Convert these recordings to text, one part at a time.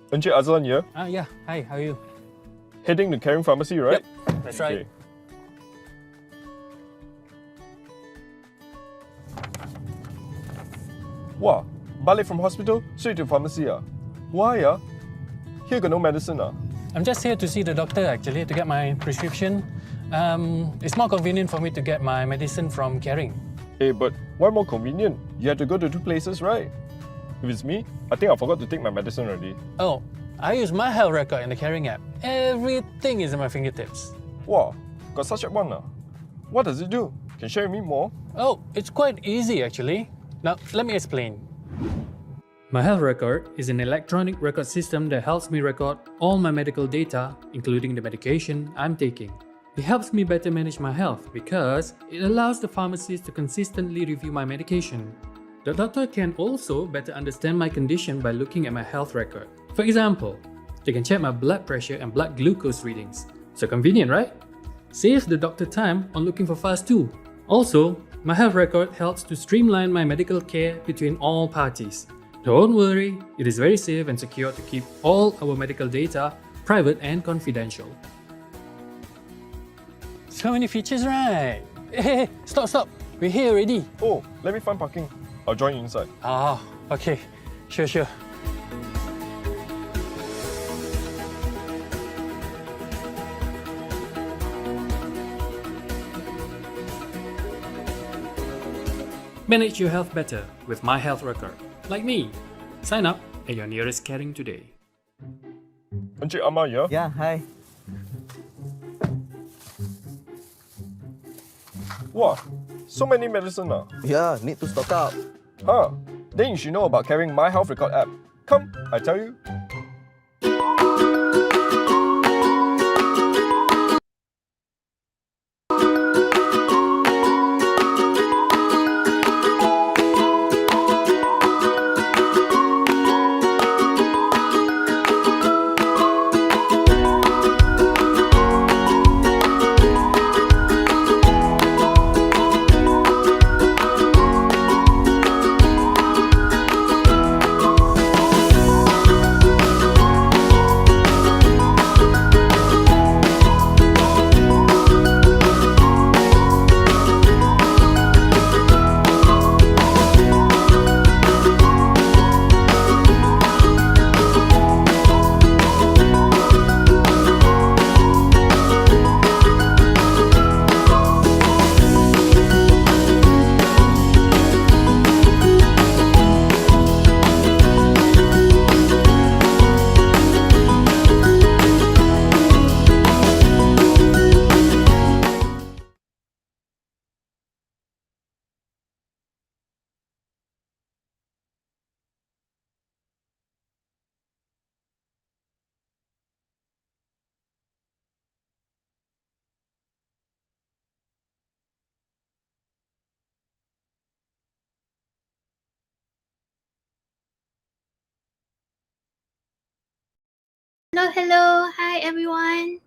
Benji Azlan here. Yeah. Hi, how are you? Heading to CARiNG Pharmacy, right? Yep, that's right. Wow, balik from hospital, straight to pharmacy Why Here got no medicine I'm just here to see the doctor actually, to get my prescription. It's more convenient for me to get my medicine from CARiNG. Hey, but why more convenient? You have to go to 2 places, right? If it's me, I think I forgot to take my medicine already. Oh, I use my health record in the CARiNG app. Everything is at my fingertips. Wow, got such a one What does it do? Can you share with me more? Oh, it's quite easy actually. Now, let me explain. My health record is an electronic record system that helps me record all my medical data, including the medication I'm taking. It helps me better manage my health because it allows the pharmacist to consistently review my medication. The doctor can also better understand my condition by looking at my health record. For example, they can check my blood pressure and blood glucose readings. So convenient, right? Saves the doctor time on looking for files too. Also, my health record helps to streamline my medical care between all parties. Don't worry, it is very safe and secure to keep all our medical data private and confidential. So many features, right? Hey, stop. We're here already. Oh, let me find parking. I'll join you inside. Okay. Sure. Manage your health better with My Health Record. Like me. Sign up at your nearest CARiNG today. Encik Amar, yeah? Yeah, hi. Wow, so many medicine Yeah, need to stock up. Then you should know about CARiNG My Health Record app. Come, I tell you. Hello. Hi, everyone.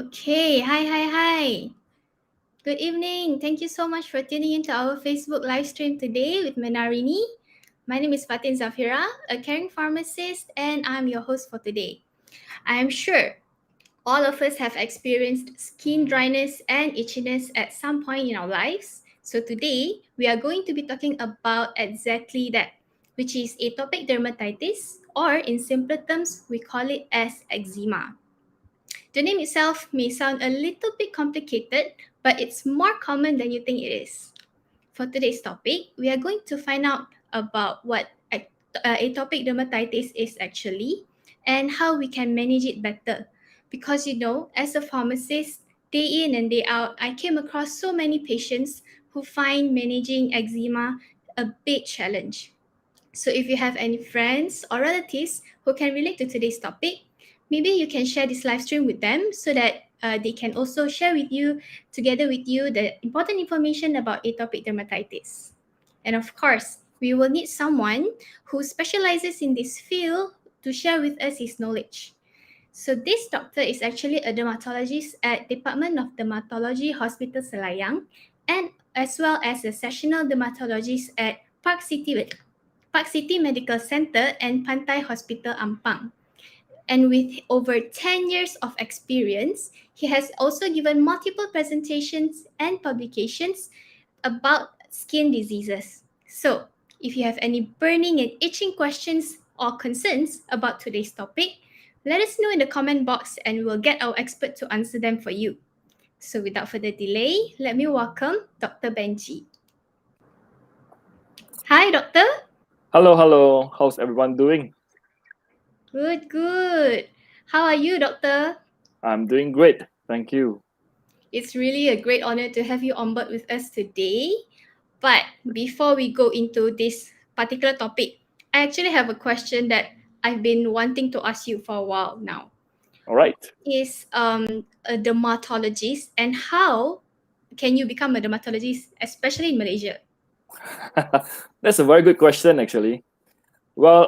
Okay. Hi. Good evening. Thank you so much for tuning into our Facebook live stream today with Menarini. My name is Fatin Zafira, a CARiNG Pharmacist, and I'm your host for today. I am sure all of us have experienced skin dryness and itchiness at some point in our lives. So today, we are going to be talking about exactly that, which is atopic dermatitis, or in simpler terms, we call it as eczema. The name itself may sound a little bit complicated, but it's more common than you think it is. For today's topic, we are going to find out about what atopic dermatitis is actually and how we can manage it better. Because as a pharmacist, day in and day out, I came across so many patients who find managing eczema a big challenge. So if you have any friends or relatives who can relate to today's topic, maybe you can share this live stream with them so that they can also share with you, together with you, the important information about atopic dermatitis. And of course, we will need someone who specializes in this field to share with us his knowledge. So this doctor is actually a dermatologist at Department of Dermatology, Hospital Selayang, and as well as a sessional dermatologist at Park City Park City Medical Center and Pantai Hospital Ampang. And with over 10 years of experience, he has also given multiple presentations and publications about skin diseases. So, if you have any burning and itching questions or concerns about today's topic, let us know in the comment box and we'll get our expert to answer them for you. So, without further delay, let me welcome Dr. Benji. Hi, Doctor. Hello. How's everyone doing? Good. How are you, Doctor? I'm doing great. Thank you. It's really a great honor to have you on board with us today. But before we go into this particular topic, I actually have a question that I've been wanting to ask you for a while now. All right. Is a dermatologist, and how can you become a dermatologist, especially in Malaysia? That's a very good question, actually. Well,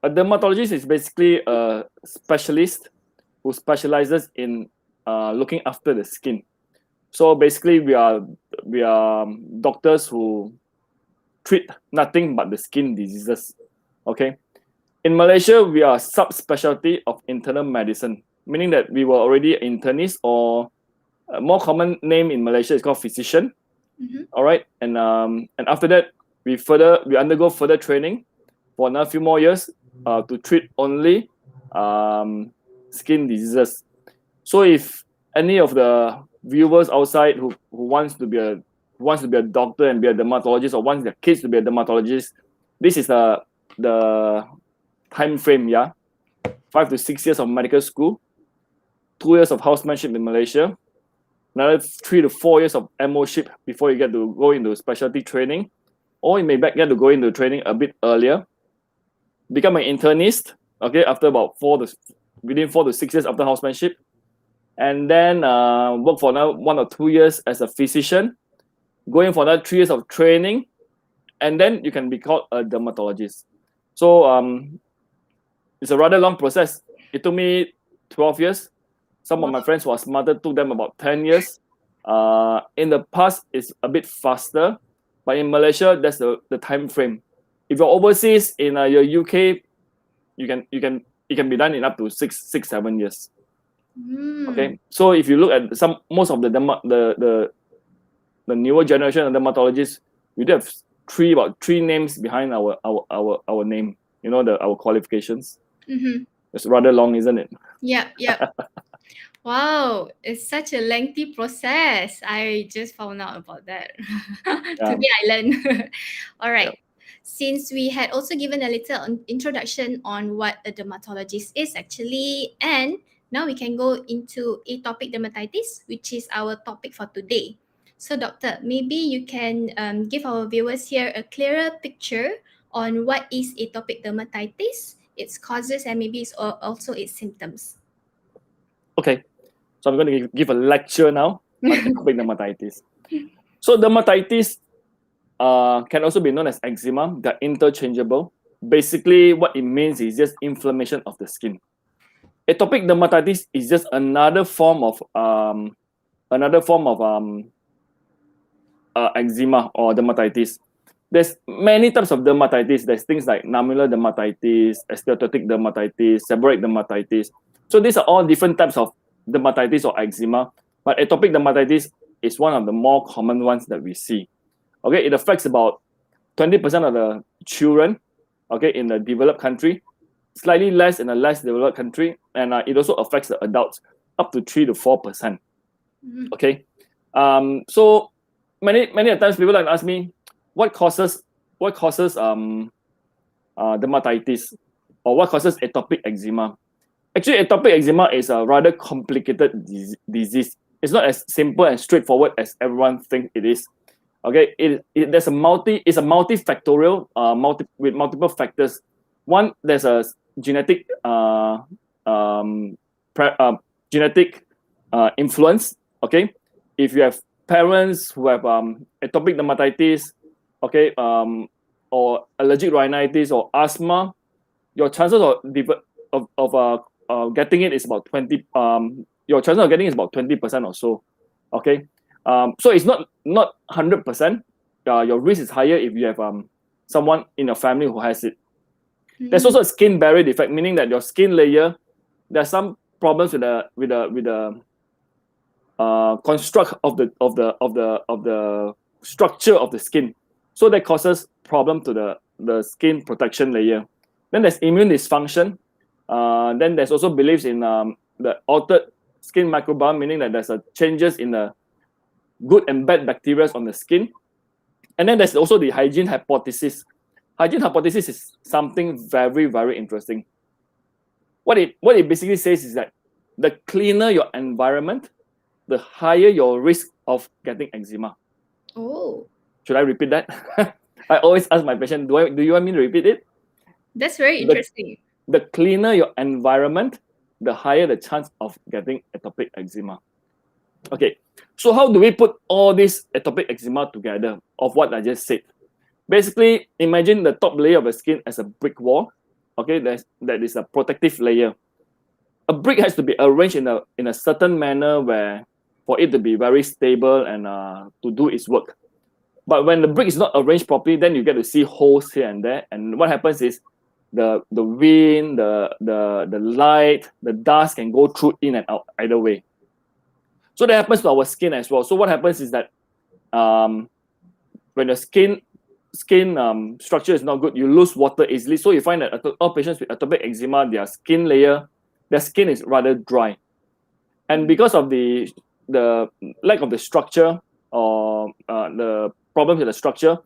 a dermatologist is basically a specialist who specializes in looking after the skin. So basically, we are doctors who treat nothing but the skin diseases. Okay. In Malaysia, we are a subspecialty of internal medicine, meaning that we were already internists, or a more common name in Malaysia is called physician. All right, and after that, we undergo further training for another few more years to treat only skin diseases. So if any of the viewers outside who wants to be a doctor and be a dermatologist, or wants their kids to be a dermatologist, this is the time frame. 5 to 6 years of medical school, 2 years of housemanship in Malaysia, another 3 to 4 years of MO-ship before you get to go into specialty training, or you may get to go into training a bit earlier, become an internist, okay, after about within 4 to 6 years after housemanship, and then work for another 1 or 2 years as a physician, going for another 3 years of training, and then you can be called a dermatologist. So it's a rather long process. It took me 12 years. Some of my friends who are smarter took them about 10 years. In the past, it's a bit faster, but in Malaysia, that's the time frame. If you're overseas in your UK, it can be done in up to 6-7 years. Okay, so if you look at most of the newer generation of dermatologists, we do have about three names behind our name. You know, our qualifications. It's rather long, isn't it? Yeah. Wow, it's such a lengthy process. I just found out about that. Today I learned. All right. Yep. Since we had also given a little introduction on what a dermatologist is actually, and now we can go into atopic dermatitis, which is our topic for today. So, Doctor, maybe you can give our viewers here a clearer picture on what is atopic dermatitis, its causes, and maybe also its symptoms. Okay, so I'm going to give a lecture now on atopic dermatitis. So dermatitis can also be known as eczema. They're interchangeable. Basically, what it means is just inflammation of the skin. Atopic dermatitis is just another form of eczema or dermatitis. There's many types of dermatitis. There's things like nummular dermatitis, steatotic dermatitis, seborrheic dermatitis. So these are all different types of dermatitis or eczema. But atopic dermatitis is one of the more common ones that we see. Okay, it affects about 20% of the children, okay, in the developed country, slightly less in a less developed country, and it also affects the adults up to 3 to 4%. Okay, so many times people like to ask me, what causes dermatitis, or what causes atopic eczema? Actually, atopic eczema is a rather complicated disease. It's not as simple and straightforward as everyone thinks it is. Okay, it's a multifactorial, with multiple factors. One, there's a genetic influence. Okay, if you have parents who have atopic dermatitis, okay, or allergic rhinitis or asthma, your chances of getting it is about 20. Your chances of getting it is about 20% or so. Okay, so it's not 100%. Your risk is higher if you have someone in your family who has it. There's also a skin barrier defect, meaning that your skin layer, there's some problems with the construct of the structure of the skin, so that causes problem to the skin protection layer. Then there's immune dysfunction. Then there's also beliefs in the altered skin microbiome, meaning that there's changes in the good and bad bacteria on the skin. And then there's also the hygiene hypothesis. Hygiene hypothesis is something very, very interesting. What it basically says is that the cleaner your environment, the higher your risk of getting eczema. Oh, Should I repeat that? I always ask my patient, do you want me to repeat it? that's very interesting. The cleaner your environment, the higher the chance of getting atopic eczema. Okay, so how do we put all this atopic eczema together of what I just said? Basically, imagine the top layer of the skin as a brick wall. Okay, that is a protective layer. A brick has to be arranged in a certain manner where for it to be very stable and to do its work. But when the brick is not arranged properly, then you get to see holes here and there. And what happens is the wind, the light, the dust can go through in and out either way. So that happens to our skin as well. So what happens is that when the skin structure is not good, you lose water easily. So you find that all patients with atopic eczema, their skin is rather dry. And because of the lack of the structure or the problems with the structure,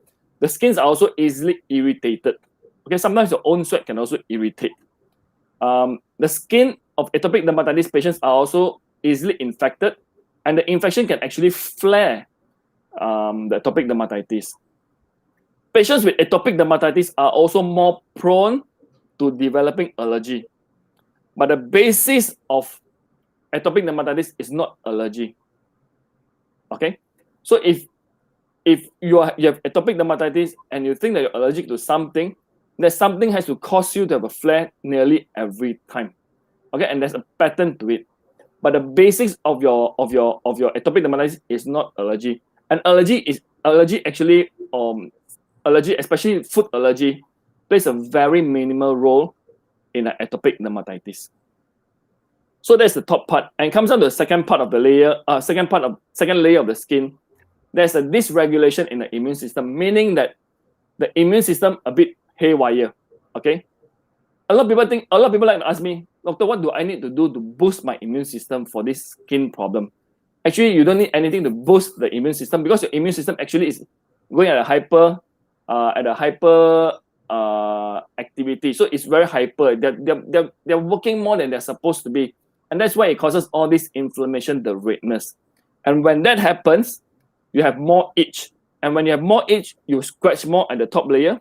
the skins are also easily irritated. Okay, sometimes your own sweat can also irritate. The skin of atopic dermatitis patients are also easily infected, and the infection can actually flare the atopic dermatitis. Patients with atopic dermatitis are also more prone to developing allergy. But the basis of atopic dermatitis is not allergy. Okay, so if you have atopic dermatitis and you think that you're allergic to something, that something has to cause you to have a flare nearly every time. Okay, and there's a pattern to it. But the basics of your atopic dermatitis is not allergy. And allergy, especially food allergy, plays a very minimal role in an atopic dermatitis. So that's the top part, and comes down to the second part of the layer, second layer of the skin. There's a dysregulation in the immune system, meaning that the immune system a bit haywire. Okay, a lot of people like to ask me, doctor, what do I need to do to boost my immune system for this skin problem? Actually, you don't need anything to boost the immune system, because your immune system actually is going at a hyper activity. So it's very hyper. They're working more than they're supposed to be, and that's why it causes all this inflammation, the redness. And when that happens, you have more itch. And when you have more itch, you scratch more at the top layer,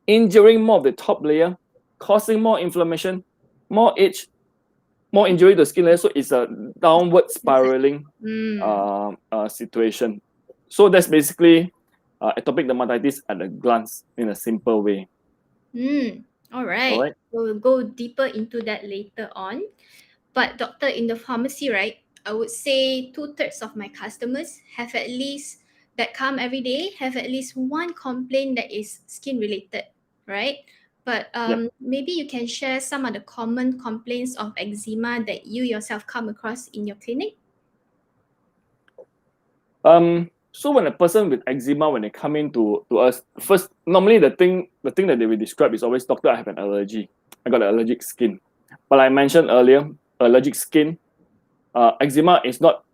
injuring more of the top layer, causing more inflammation, more itch, more injury to the skin layer. So it's a downward spiraling situation. So that's basically atopic dermatitis at a glance in a simple way. All right. We'll go deeper into that later on. But doctor, in the pharmacy, right, I would say 2/3 of my customers have at least, that come every day, have at least one complaint that is skin related, right? But maybe you can share some of the common complaints of eczema that you yourself come across in your clinic. So when a person with eczema, when they come in to us, first, normally the thing that they will describe is always, doctor, I have an allergy. I got an allergic skin. But I mentioned earlier, allergic skin, eczema is not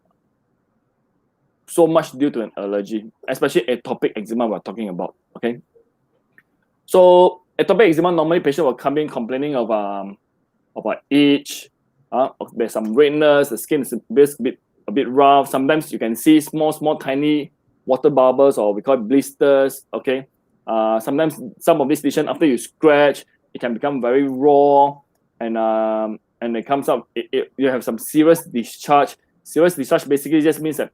so much due to an allergy, especially atopic eczema we're talking about. Okay, so atopic eczema, normally patient will come in complaining of itch, there's some redness, the skin is a bit rough. Sometimes you can see small tiny water bubbles, or we call it blisters. Okay, sometimes some of these lesions, after you scratch, it can become very raw, and it comes up, you have some serious discharge. Serious discharge basically just means that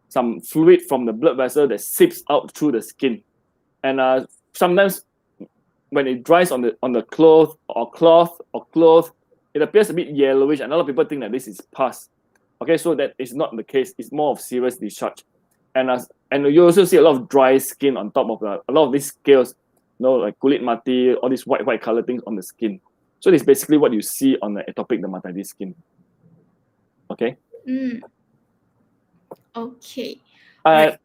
some fluid from the blood vessel that seeps out through the skin. And sometimes when it dries on the cloth, it appears a bit yellowish, and a lot of people think that this is pus. Okay, so that is not the case. It's more of serious discharge. And you also see a lot of dry skin on top of a lot of these scales. like kulit mati, all these white color things on the skin. So it's basically what you see on the atopic dermatitis skin. Okay. Okay. Right.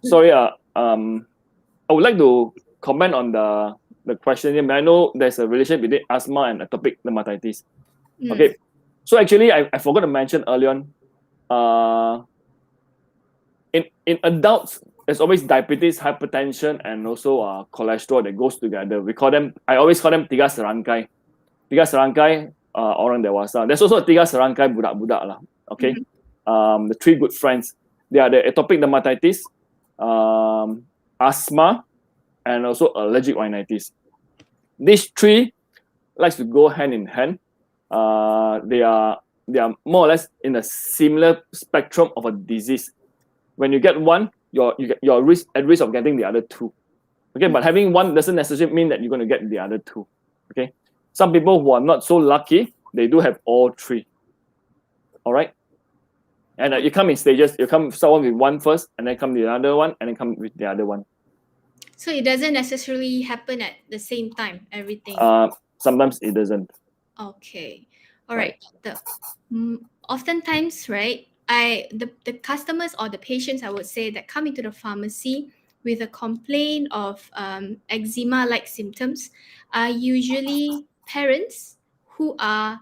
Sorry. I would like to comment on the question here. I know there's a relation between asthma and atopic dermatitis. Okay. So actually, I forgot to mention earlier on. In adults, there's always diabetes, hypertension, and also cholesterol that goes together. I always call them tiga serangkai. Tiga serangkai, orang dewasa. There's also a tiga serangkai budak-budak lah. Okay, the three good friends. They are the atopic dermatitis, asthma, and also allergic rhinitis. These three likes to go hand in hand. They are more or less in a similar spectrum of a disease. When you get one, you're at risk of getting the other two. Okay, but having one doesn't necessarily mean that you're going to get the other two. Okay, some people who are not so lucky, they do have all three. All right, and you come in stages. You come someone with one first, and then come the other one, and then come with the other one. So it doesn't necessarily happen at the same time. Everything. Sometimes it doesn't. Okay, all right. Oftentimes, right? The customers or the patients, I would say, that come into the pharmacy with a complaint of eczema-like symptoms are usually parents who are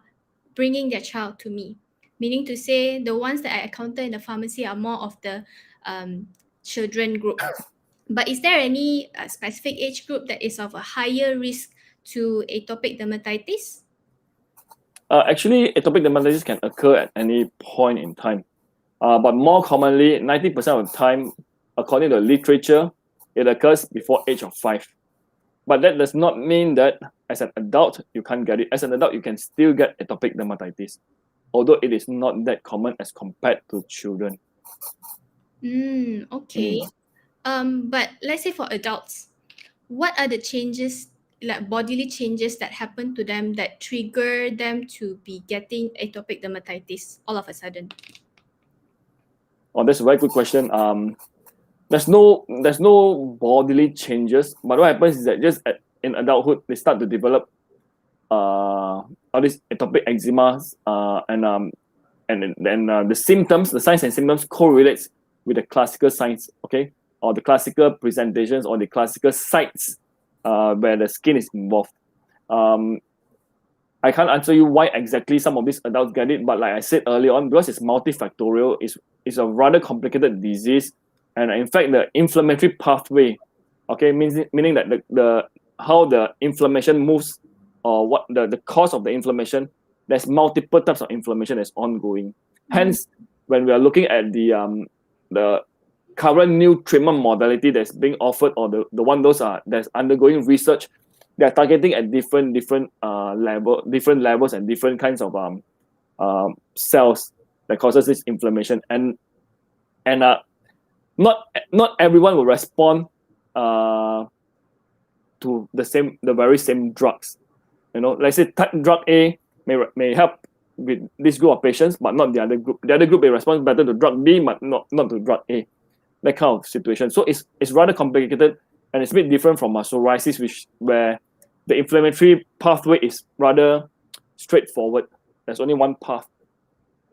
bringing their child to me. Meaning to say, the ones that I encounter in the pharmacy are more of the children group. But is there any specific age group that is of a higher risk to atopic dermatitis? Actually, atopic dermatitis can occur at any point in time. But more commonly, 90% of the time, according to the literature, it occurs before age of 5. But that does not mean that as an adult, you can't get it. As an adult, you can still get atopic dermatitis, although it is not that common as compared to children. Okay. But let's say for adults, what are the changes, like bodily changes that happen to them that trigger them to be getting atopic dermatitis all of a sudden? Oh, that's a very good question. There's no bodily changes, but what happens is that just in adulthood they start to develop all these atopic eczemas, and then the symptoms, the signs and symptoms correlates with the classical signs, okay, or the classical presentations or the classical sites where the skin is involved. I can't answer you why exactly some of these adults get it, but like I said earlier on, because it's multifactorial, it's a rather complicated disease, and in fact the inflammatory pathway, okay, meaning that the how the inflammation moves, or what the cause of the inflammation, there's multiple types of inflammation that's ongoing. Hence, when we are looking at the current new treatment modality that's being offered, or the one that's undergoing research, they're targeting at different levels and different kinds of cells that causes this inflammation, and not everyone will respond to the very same drugs. You know, let's say drug A may help with this group of patients, but not the other group. The other group may respond better to drug B, but not to drug A. That kind of situation. So it's rather complicated, and it's a bit different from psoriasis, where the inflammatory pathway is rather straightforward. There's only one path,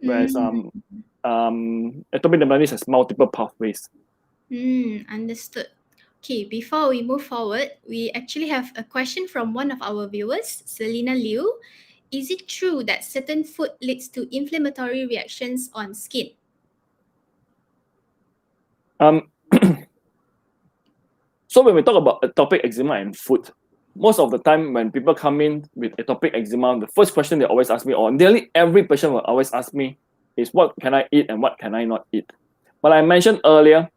whereas atopic dermatitis has multiple pathways. Understood. Okay, before we move forward, we actually have a question from one of our viewers, Selina Liu. Is it true that certain food leads to inflammatory reactions on skin? So when we talk about atopic eczema and food, most of the time when people come in with atopic eczema, the first question they always ask me, or nearly every patient will always ask me, is what can I eat and what can I not eat? But I mentioned earlier,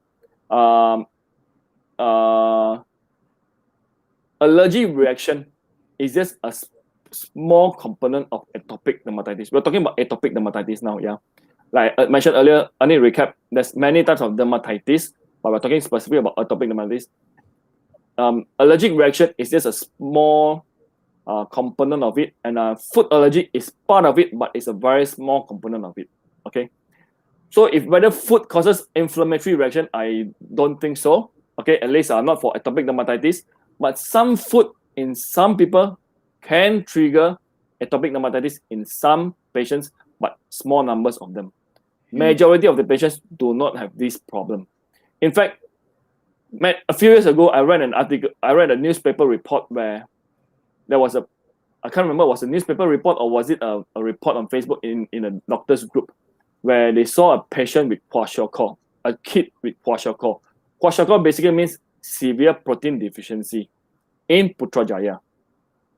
allergy reaction is just a small component of atopic dermatitis. We're talking about atopic dermatitis now, yeah. Like I mentioned earlier, I need to recap, there's many types of dermatitis, but we're talking specifically about atopic dermatitis. Allergic reaction is just a small component of it, and food allergy is part of it, but it's a very small component of it. Okay, so whether food causes inflammatory reaction, I don't think so. Okay, at least not for atopic dermatitis. but some food in some people can trigger atopic dermatitis in some patients, but small numbers of them. Majority of the patients do not have this problem. In fact, a few years ago, I read a newspaper report where there was I can't remember, was it a newspaper report or was it a report on Facebook in a doctor's group where they saw a patient with kwashiorkor, a kid with kwashiorkor. Kwashiorkor basically means severe protein deficiency in Putrajaya.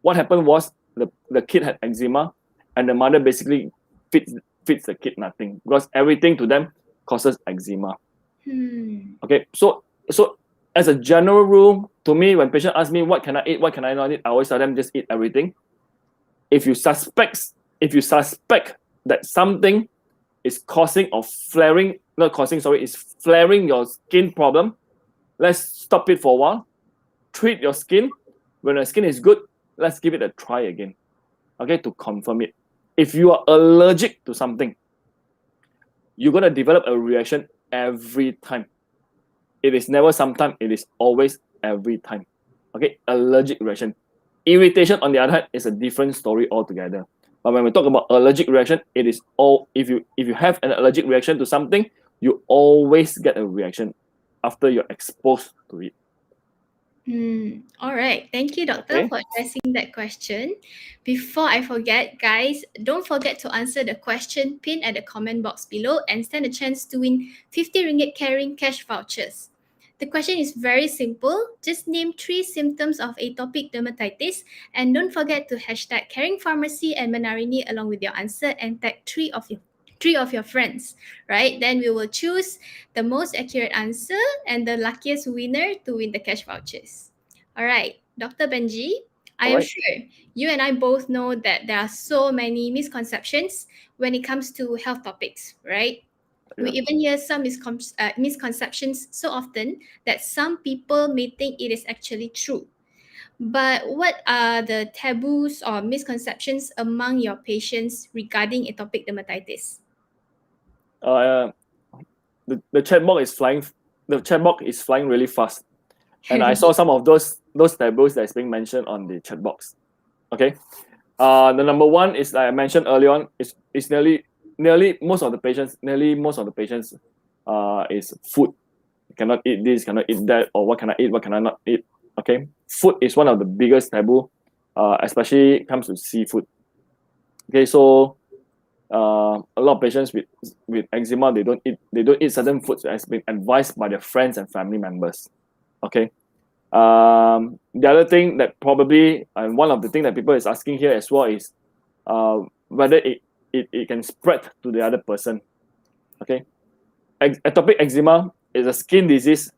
What happened was the kid had eczema and the mother basically feeds the kid nothing because everything to them causes eczema. Okay, so as a general rule, to me, when patient ask me what can I eat, what can I not eat, I always tell them just eat everything. If you suspect that something is causing or flaring, not causing, sorry, is flaring your skin problem, let's stop it for a while. Treat your skin. When your skin is good, let's give it a try again. Okay, to confirm it. If you are allergic to something, you're gonna develop a reaction every time. It is never sometime, it is always every time. Okay, allergic reaction. Irritation, on the other hand, is a different story altogether. But when we talk about allergic reaction, it is all, if you have an allergic reaction to something, you always get a reaction after you're exposed to it. All right. Thank you, Doctor, for addressing that question. Before I forget, guys, don't forget to answer the question pinned at the comment box below and stand a chance to win 50 ringgit CARiNG Cash Vouchers. The question is very simple. Just name 3 symptoms of atopic dermatitis and don't forget to hashtag CARiNG Pharmacy and Menarini along with your answer and tag 3 of your friends, right? Then we will choose the most accurate answer and the luckiest winner to win the cash vouchers. All right, Dr. Benji, I am sure you and I both know that there are so many misconceptions when it comes to health topics, right? We even hear some misconceptions so often that some people may think it is actually true. But what are the taboos or misconceptions among your patients regarding atopic dermatitis? The chat box is flying. The chat box is flying really fast, and I saw some of those taboos that's being mentioned on the chat box. Okay, the number one is, like I mentioned earlier on, is nearly most of the patients is food. Cannot eat this, cannot eat that, or what can I eat, what can I not eat. Okay, food is one of the biggest taboo, especially comes to seafood. Okay, so a lot of patients with eczema, they don't eat certain foods as been advised by their friends and family members. Okay, the other thing that probably, and one of the things that people is asking here as well is whether it can spread to the other person. Okay, atopic eczema is a skin disease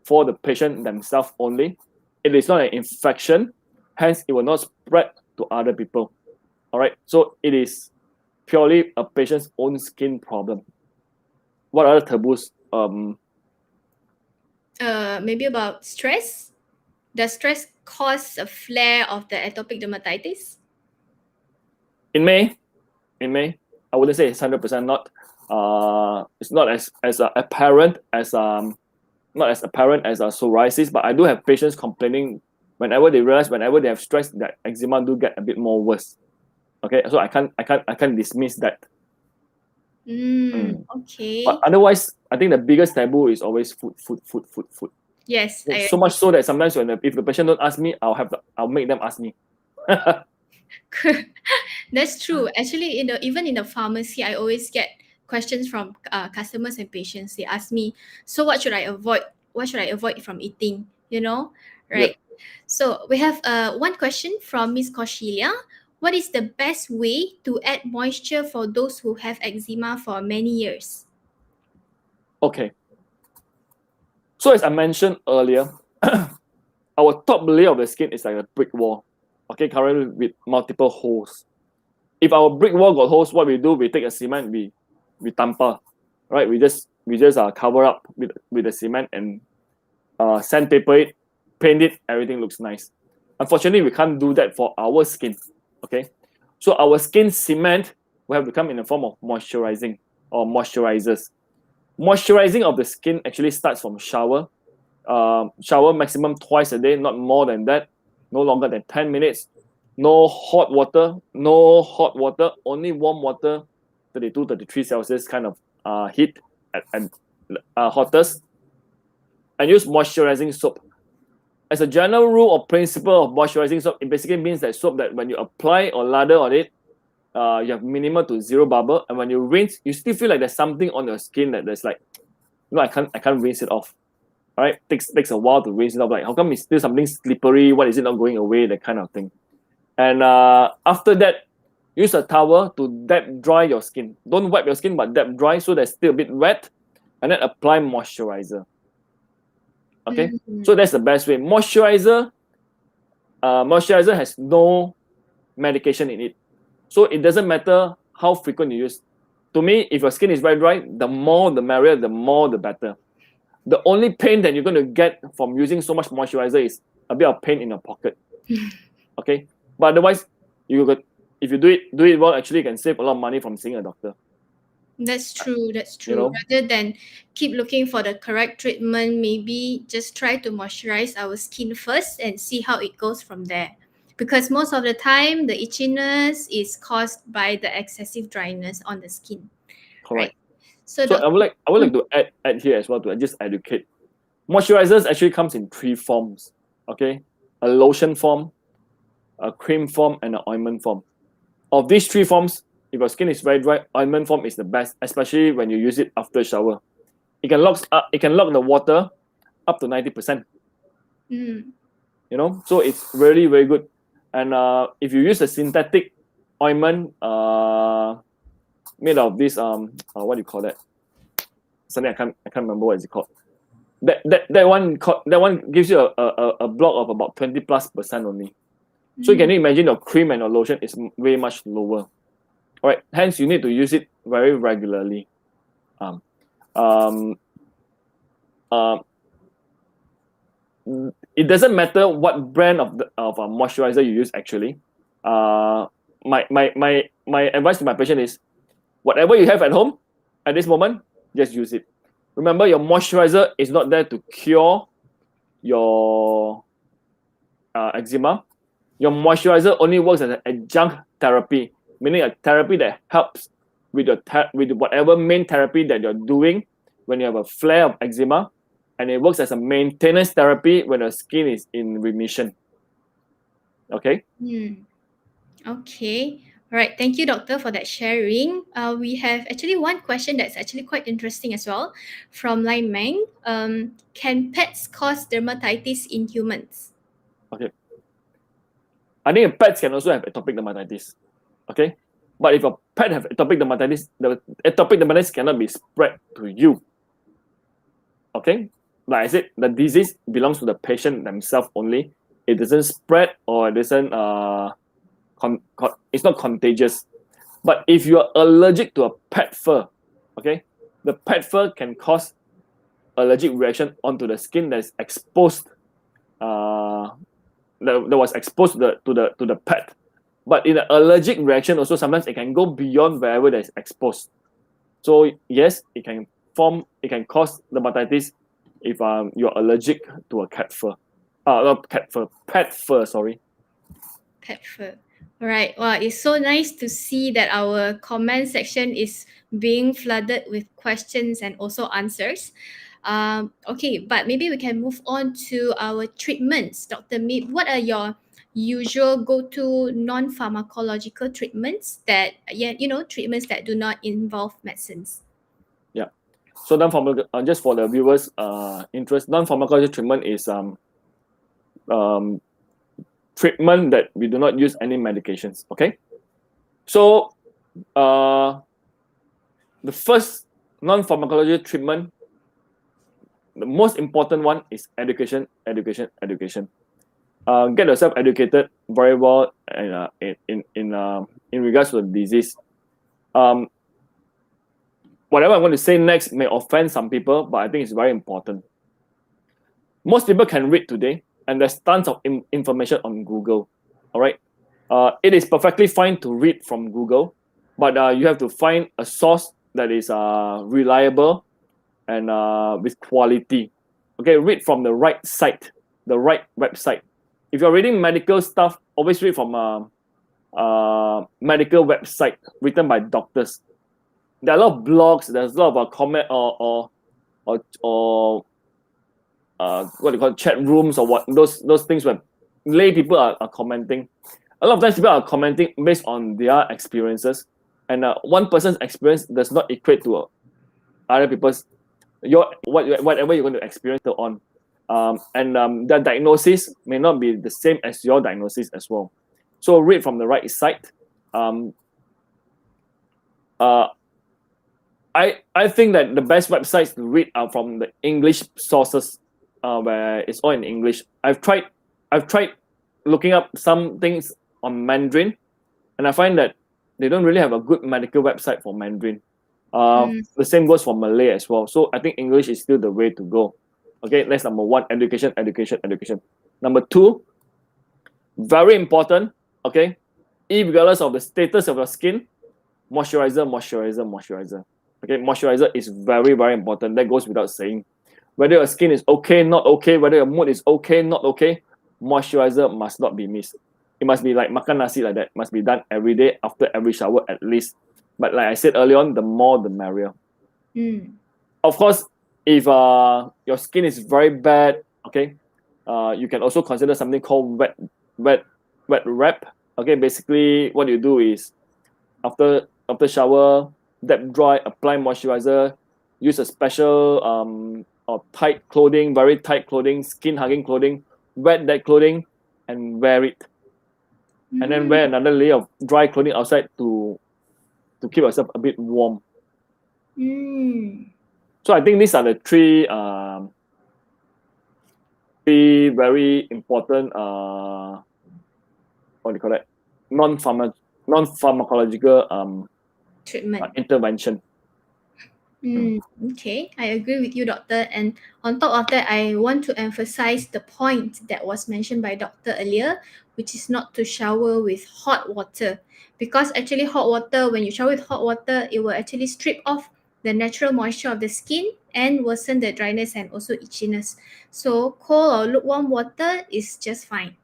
for the patient themselves only. It is not an infection, hence it will not spread to other people. All right, so it is purely a patient's own skin problem. What other taboos? Maybe about stress. Does stress cause a flare of the atopic dermatitis? It may. I wouldn't say it's 100% not. It's not as apparent as not as apparent as psoriasis, but I do have patients complaining whenever they have stress that eczema do get a bit more worse. Okay, so I can't dismiss that. Okay. But otherwise, I think the biggest taboo is always food. Yes. So much so that sometimes if the patient don't ask me, I'll make them ask me. That's true. Actually, even in the pharmacy, I always get questions from customers and patients. They ask me, so what should I avoid? What should I avoid from eating? Right? Yep. So we have one question from Miss Koshilia. What is the best way to add moisture for those who have eczema for many years? Okay. So as I mentioned earlier, our top layer of the skin is like a brick wall. Okay, currently with multiple holes. If our brick wall got holes, what we do, we take a cement, we tamper, right? We just cover up with the cement and sandpaper it, paint it, everything looks nice. Unfortunately, we can't do that for our skin. Okay, so our skin cement will have to come in the form of moisturizing or moisturizers. Moisturizing of the skin actually starts from shower, Shower maximum twice a day, not more than that. No longer than 10 minutes. No hot water. Only warm water, 32, 33 Celsius kind of heat and hottest. And use moisturizing soap. As a general rule or principle of moisturizing soap, it basically means that soap that when you apply or lather on it, you have minimal to zero bubble, and when you rinse, you still feel like there's something on your skin that there's like, no, I can't rinse it off. All right, takes a while to rinse it off. Like, how come it's still something slippery? What is it not going away? That kind of thing. And after that, use a towel to dab dry your skin. Don't wipe your skin, but dab dry so that's still a bit wet, and then apply moisturizer. Okay, so that's the best way. Moisturizer has no medication in it, so it doesn't matter how frequent you use. To me, if your skin is very dry, the more the merrier, the more the better. The only pain that you're going to get from using so much moisturizer is a bit of pain in your pocket. Okay, but otherwise, if you do it well, actually you can save a lot of money from seeing a doctor. That's true. You know? Rather than keep looking for the correct treatment, maybe just try to moisturize our skin first and see how it goes from there. Because most of the time, the itchiness is caused by the excessive dryness on the skin. Correct. Right? So I would like to add here as well to just educate. Moisturizers actually comes in 3 forms. Okay, a lotion form, a cream form, and an ointment form. Of these 3 forms, if your skin is very dry, ointment form is the best, especially when you use it after shower. It can lock the water up to 90%. You know, so it's really very good. And if you use a synthetic ointment made of this what do you call that? Something I can't remember what is it called. That one gives you a block of about 20+% only. So you can imagine your cream and your lotion is way much lower. All right, hence you need to use it very regularly. It doesn't matter what brand of moisturizer you use. Actually, my advice to my patient is, whatever you have at home at this moment, just use it. Remember, your moisturizer is not there to cure your eczema. Your moisturizer only works as an adjunct therapy, meaning a therapy that helps with whatever main therapy that you're doing when you have a flare of eczema, and it works as a maintenance therapy when your skin is in remission. Okay? Okay. All right. Thank you, doctor, for that sharing. We have actually one question that's actually quite interesting as well from Lai Meng. Can pets cause dermatitis in humans? Okay. I think pets can also have atopic dermatitis. Okay? But if a pet have atopic dermatitis, the atopic dermatitis cannot be spread to you. Okay? Like I said, the disease belongs to the patient themselves only. It doesn't spread, or it doesn't it's not contagious. But if you are allergic to a pet fur, okay, the pet fur can cause allergic reaction onto the skin that is exposed, that was exposed to the pet. But in the allergic reaction also, sometimes it can go beyond wherever that is exposed. So yes, it can cause dermatitis if you're allergic to a cat fur. Pet fur, sorry. Pet fur. All right. Wow, it's so nice to see that our comment section is being flooded with questions and also answers. Okay, but maybe we can move on to our treatments. Dr. Meep, what are your usual go-to non-pharmacological treatments that, treatments that do not involve medicines? Yeah. So just for the viewers' interest, non-pharmacological treatment is treatment that we do not use any medications. Okay. So the first non-pharmacological treatment, the most important one is education. Get yourself educated very well in regards to the disease. Whatever I'm going to say next may offend some people, but I think it's very important. Most people can read today, and there's tons of information on Google. All right, it is perfectly fine to read from Google, but you have to find a source that is reliable and with quality. Okay, read from the right site, the right website. If you're reading medical stuff, always read from a medical website written by doctors. There are a lot of blogs. There's a lot of comment or what do you call it, chat rooms or what those things where lay people are commenting. A lot of times people are commenting based on their experiences, and one person's experience does not equate to other people's whatever you're going to experience on. The diagnosis may not be the same as your diagnosis as well. So read from the right site. I think that the best websites to read are from the English sources, where it's all in English. I've tried looking up some things on Mandarin, and I find that they don't really have a good medical website for Mandarin. The same goes for Malay as well. So I think English is still the way to go. Okay, that's number one, education. Number two, very important, okay, regardless of the status of your skin, moisturizer. Okay, moisturizer is very, very important. That goes without saying. Whether your skin is okay, not okay, whether your mood is okay, not okay, moisturizer must not be missed. It must be like makan nasi like that. It must be done every day after every shower at least. But like I said earlier on, the more the merrier. Of course, if your skin is very bad, okay, you can also consider something called wet wrap. Okay, basically what you do is after shower, dab dry, apply moisturizer, use a special or tight clothing, very tight clothing, skin hugging clothing, wet that clothing and wear it. And then wear another layer of dry clothing outside to keep yourself a bit warm. So I think these are the three very important what do you call that? Non-pharmacological Treatment. intervention. Okay, I agree with you, doctor. And on top of that, I want to emphasize the point that was mentioned by doctor earlier, which is not to shower with hot water. Because actually hot water, when you shower with hot water, it will actually strip off the natural moisture of the skin and worsen the dryness and also itchiness. So cold or lukewarm water is just fine.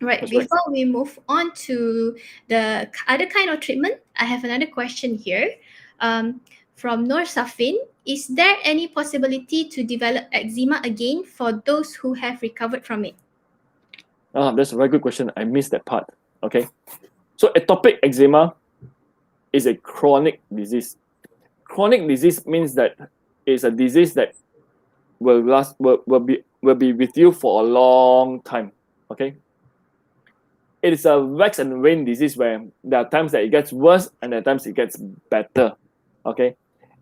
Right, That's before we move on to the other kind of treatment, I have another question here. From Nur Safin, is there any possibility to develop eczema again for those who have recovered from it? That's a very good question. I missed that part. Okay. So atopic eczema is a chronic disease. Chronic disease means that it's a disease that will be with you for a long time. Okay. It is a wax and wane disease where there are times that it gets worse and there are times it gets better. Okay.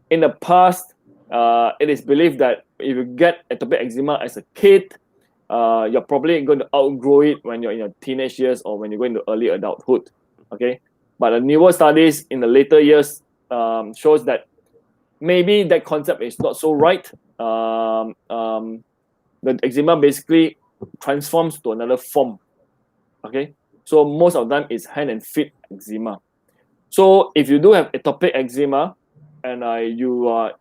In the past, it is believed that if you get atopic eczema as a kid, you're probably going to outgrow it when you're in your teenage years or when you go into early adulthood. Okay, but the newer studies in the later years shows that maybe that concept is not so right. The eczema basically transforms to another form. Okay, so most of the time it's hand and feet eczema. So if you do have atopic eczema and you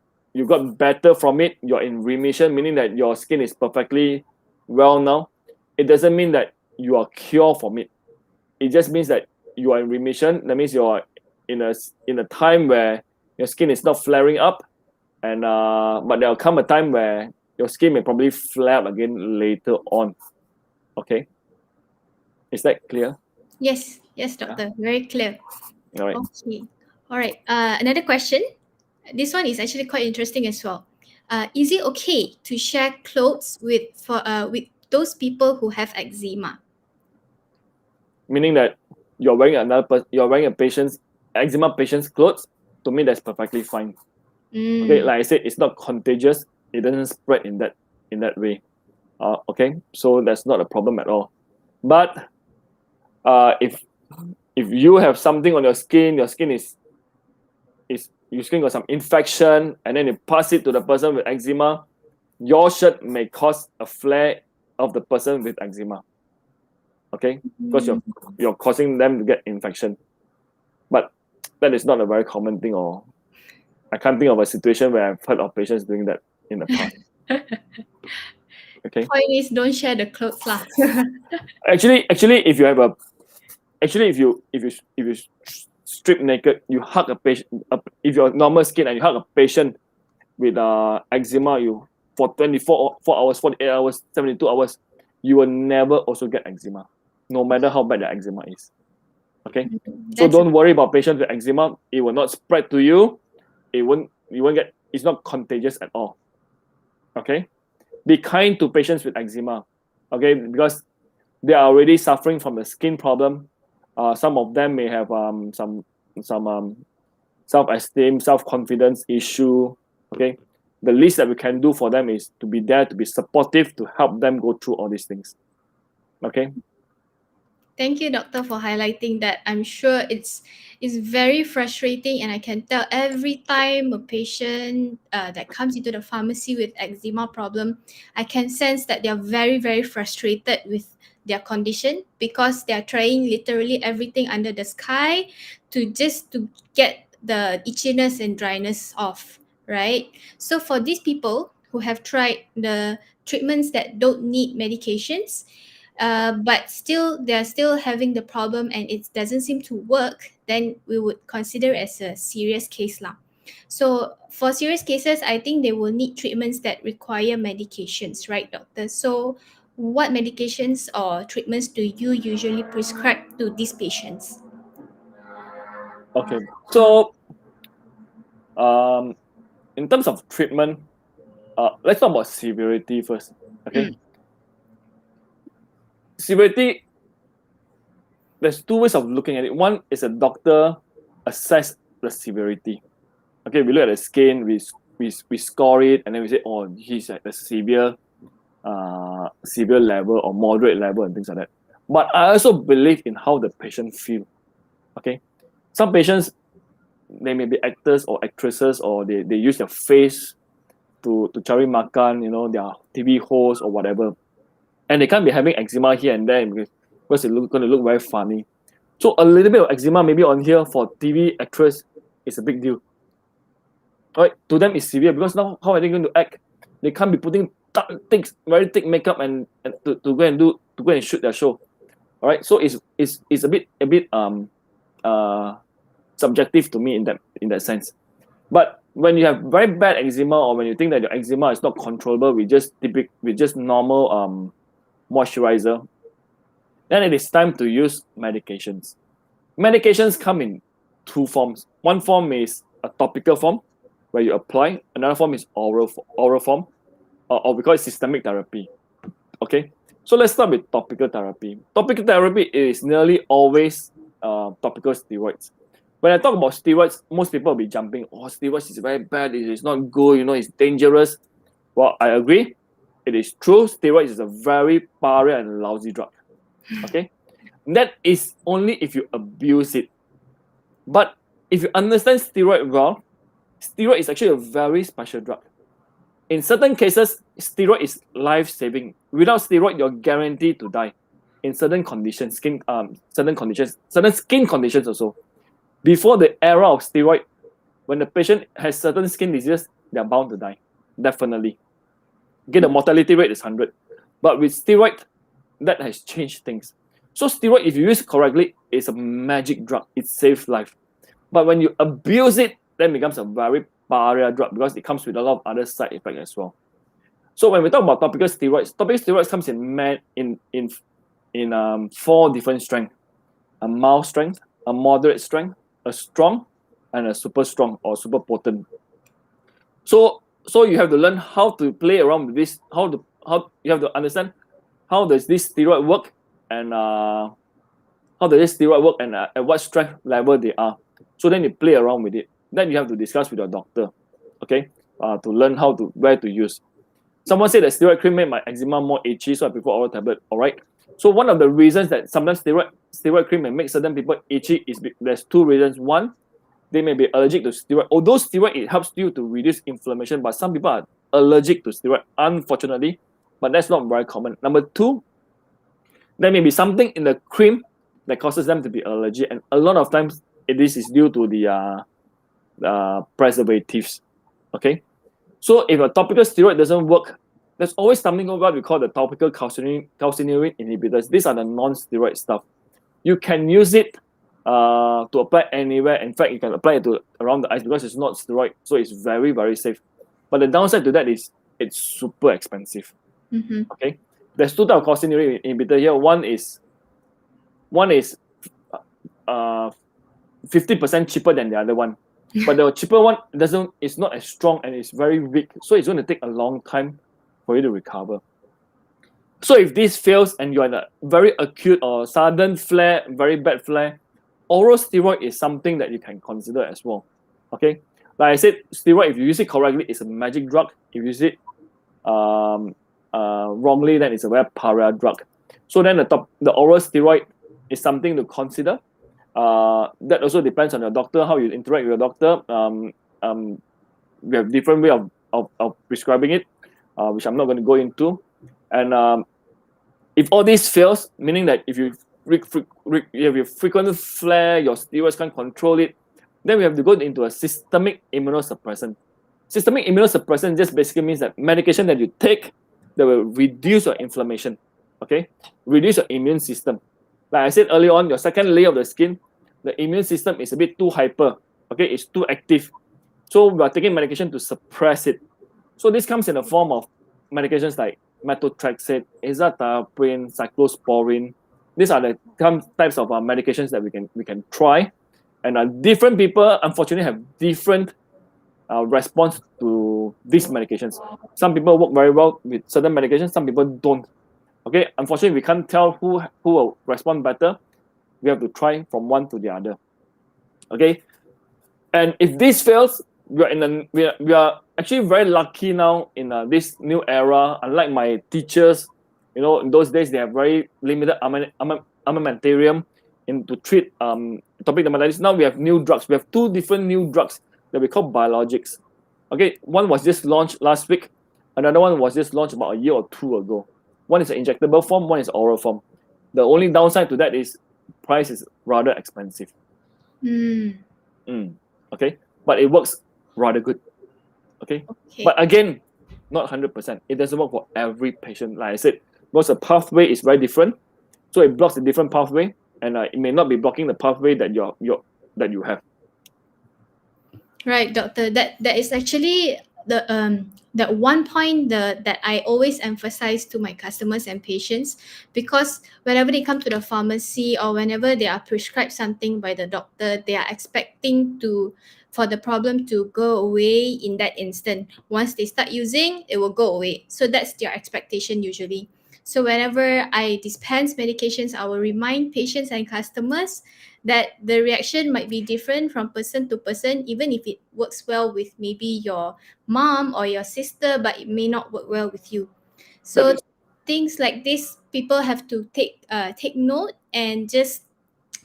got better from it, you're in remission, meaning that your skin is perfectly well now, it doesn't mean that you are cured from it. It just means that you are in remission. That means you are in a time where your skin is not flaring up, and but there will come a time where your skin may probably flare up again later on. Okay, is that clear? Yes, doctor. Very clear. All right. Okay. All right. Another question. This one is actually quite interesting as well. Is it okay to share clothes with those people who have eczema? Meaning that you're wearing a patient's eczema patient's clothes. To me, that's perfectly fine. Okay, like I said, it's not contagious. It doesn't spread in that way. Okay, so that's not a problem at all. But if you have something on your skin is your skin got some infection, and then you pass it to the person with eczema, your shirt may cause a flare of the person with eczema. Okay, because you're causing them to get infection. But that is not a very common thing, or I can't think of a situation where I've heard of patients doing that in the past. Okay. Point is, don't share the clothes lah. Actually, if you have a, actually if you strip naked, you hug a patient. If you're normal skin and you hug a patient with eczema, you for 24 hours, 48 hours, 72 hours, you will never also get eczema, no matter how bad the eczema is. Okay, so don't worry about patients with eczema. It will not spread to you. You won't get. It's not contagious at all. Okay, be kind to patients with eczema. Okay, because they are already suffering from a skin problem. Some of them may have some self-esteem, self-confidence issue. Okay, the least that we can do for them is to be there, to be supportive, to help them go through all these things. Okay. Thank you, doctor, for highlighting that. I'm sure it's very frustrating, and I can tell every time a patient that comes into the pharmacy with eczema problem, I can sense that they are very, very frustrated with their condition, because they are trying literally everything under the sky to get the itchiness and dryness off, right? So for these people who have tried the treatments that don't need medications, but still they're still having the problem and it doesn't seem to work, then we would consider it as a serious case lah. So for serious cases, I think they will need treatments that require medications, right, doctor? So what medications or treatments do you usually prescribe to these patients? Okay, so in terms of treatment, let's talk about severity first. Okay, severity, there's two ways of looking at it. One is a doctor assess the severity. Okay, we look at the skin, we score it, and then we say, oh, he's at a severe level or moderate level and things like that. But I also believe in how the patient feel. Okay, some patients, they may be actors or actresses, or they use their face to cari makan, you know, their TV hosts or whatever, and they can't be having eczema here and there because it's going to look very funny. So a little bit of eczema maybe on here for TV actress is a big deal. Right? To them it's severe, because now how are they going to act? They can't be putting very thick makeup and to go and shoot their show. All right, so it's a bit subjective to me in that sense. But when you have very bad eczema, or when you think that your eczema is not controllable with just normal moisturizer, then it is time to use medications. Medications come in two forms. One form is a topical form, where you apply. Another form is oral form, or we call it systemic therapy. Okay, so let's start with topical therapy. Topical therapy is nearly always topical steroids. When I talk about steroids, most people will be jumping, oh, steroids is very bad, it is not good, you know, it's dangerous. Well, I agree. It is true, steroids is a very pariah and lousy drug. Okay? That is only if you abuse it. But if you understand steroid well, steroid is actually a very special drug. In certain cases, steroid is life-saving. Without steroid, you're guaranteed to die. In certain conditions, certain skin conditions also. Before the era of steroid, when the patient has certain skin diseases, they're bound to die. Definitely. Okay, the mortality rate is 100. But with steroid, that has changed things. So steroid, if you use it correctly, is a magic drug. It saves life. But when you abuse it, then it becomes a very pariah drug, because it comes with a lot of other side effects as well. So when we talk about topical steroids comes in 4 different strengths: a mild strength, a moderate strength, a strong, and a super strong or super potent. So you have to learn how to play around with this. How you have to understand how does this steroid work, and at what strength level they are. So then you play around with it. Then you have to discuss with your doctor, okay, to learn where to use. Someone said that steroid cream made my eczema more itchy, so I prefer oral tablet. All right. So one of the reasons that sometimes steroid cream may make certain people itchy is there's 2 reasons. One, they may be allergic to steroid. Although steroid, it helps you to reduce inflammation, but some people are allergic to steroid, unfortunately, but that's not very common. Number 2, there may be something in the cream that causes them to be allergic, and a lot of times this is due to the preservatives. Okay, so if a topical steroid doesn't work there's always something of what we call the topical calcineurin inhibitors. These are the non-steroid stuff. You can use it to apply anywhere. In fact, you can apply it to around the eyes because it's not steroid, so it's very, very safe. But the downside to that is it's super expensive. Okay, there's two types of calcineurin inhibitor here. One is 50% cheaper than the other one, but the cheaper one it's not as strong and it's very weak, so it's going to take a long time for you to recover. So if this fails and you're in a very acute or sudden flare, very bad flare, oral steroid is something that you can consider as well. Okay, like I said, steroid, if you use it correctly, it's a magic drug. If you use it wrongly, then it's a very pariah drug. So then the oral steroid is something to consider. That also depends on your doctor, how you interact with your doctor. We have different way of prescribing it, which I'm not going to go into. And if all this fails, meaning that if you have a frequent flare, your steroids can't control it, then we have to go into a systemic immunosuppressant. Systemic immunosuppressant just basically means that medication that you take that will reduce your inflammation, okay? Reduce your immune system. Like I said earlier on, your second layer of the skin, the immune system is a bit too hyper, okay? It's too active. So we are taking medication to suppress it. So this comes in the form of medications like methotrexate, azathioprine, cyclosporine. These are the types of medications that we can try. And different people, unfortunately, have different response to these medications. Some people work very well with certain medications, some people don't. Okay, unfortunately, we can't tell who will respond better. We have to try from one to the other. Okay, and if this fails, we are actually very lucky now in this new era. Unlike my teachers, in those days they have very limited armamentarium to treat atopic dermatitis. Now we have new drugs. We have two different new drugs that we call biologics. Okay, one was just launched last week. Another one was just launched about a year or two ago. One is an injectable form, one is oral form. The only downside to that is price is rather expensive. Okay, but it works rather good. Okay, but again, not 100%. It doesn't work for every patient. Like I said, because the pathway is very different, so it blocks a different pathway, and it may not be blocking the pathway that you have. Right, doctor. That is actually that one point that I always emphasize to my customers and patients, because whenever they come to the pharmacy or whenever they are prescribed something by the doctor, they are expecting for the problem to go away in that instant. Once they start using, it will go away. So that's their expectation usually. So whenever I dispense medications, I will remind patients and customers that the reaction might be different from person to person, even if it works well with maybe your mom or your sister, but it may not work well with you. So things like this, people have to take note and just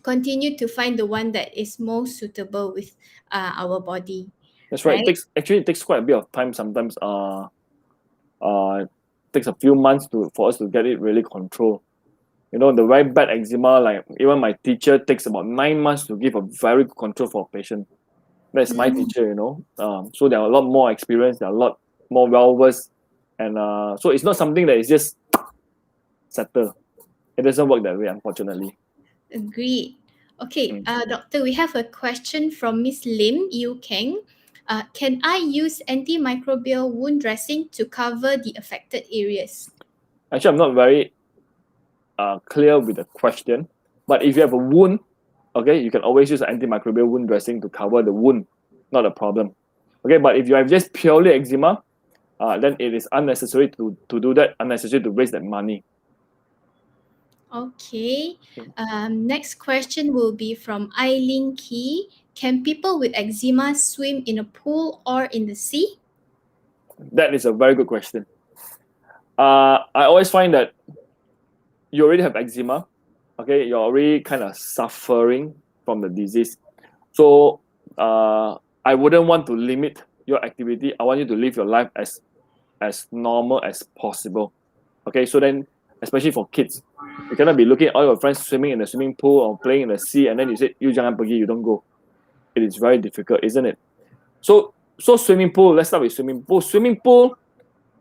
continue to find the one that is most suitable with our body. That's right. It takes quite a bit of time. Sometimes takes a few months for us to get it really controlled. The very bad eczema, like even my teacher takes about 9 months to give a very good control for a patient. That's my teacher, so they are a lot more experienced, they're a lot more well-versed, and so it's not something that is just settled. It doesn't work that way, unfortunately. Agreed. Okay, doctor, we have a question from Miss Lim Yu Keng. Can I use antimicrobial wound dressing to cover the affected areas? Actually, I'm not very clear with the question, but if you have a wound, okay, you can always use an antimicrobial wound dressing to cover the wound, not a problem. Okay, but if you have just purely eczema, then it is unnecessary to do that, unnecessary to waste that money. Okay. Next question will be from Eileen Key. Can people with eczema swim in a pool or in the sea? That is a very good question. I always find that you already have eczema, okay, you're already kind of suffering from the disease. So I wouldn't want to limit your activity. I want you to live your life as normal as possible. Okay, so then, especially for kids, you cannot be looking at all your friends swimming in the swimming pool or playing in the sea, and then you say, you jangan pergi, you don't go. It is very difficult, isn't it? So swimming pool, let's start with swimming pool. Swimming pool,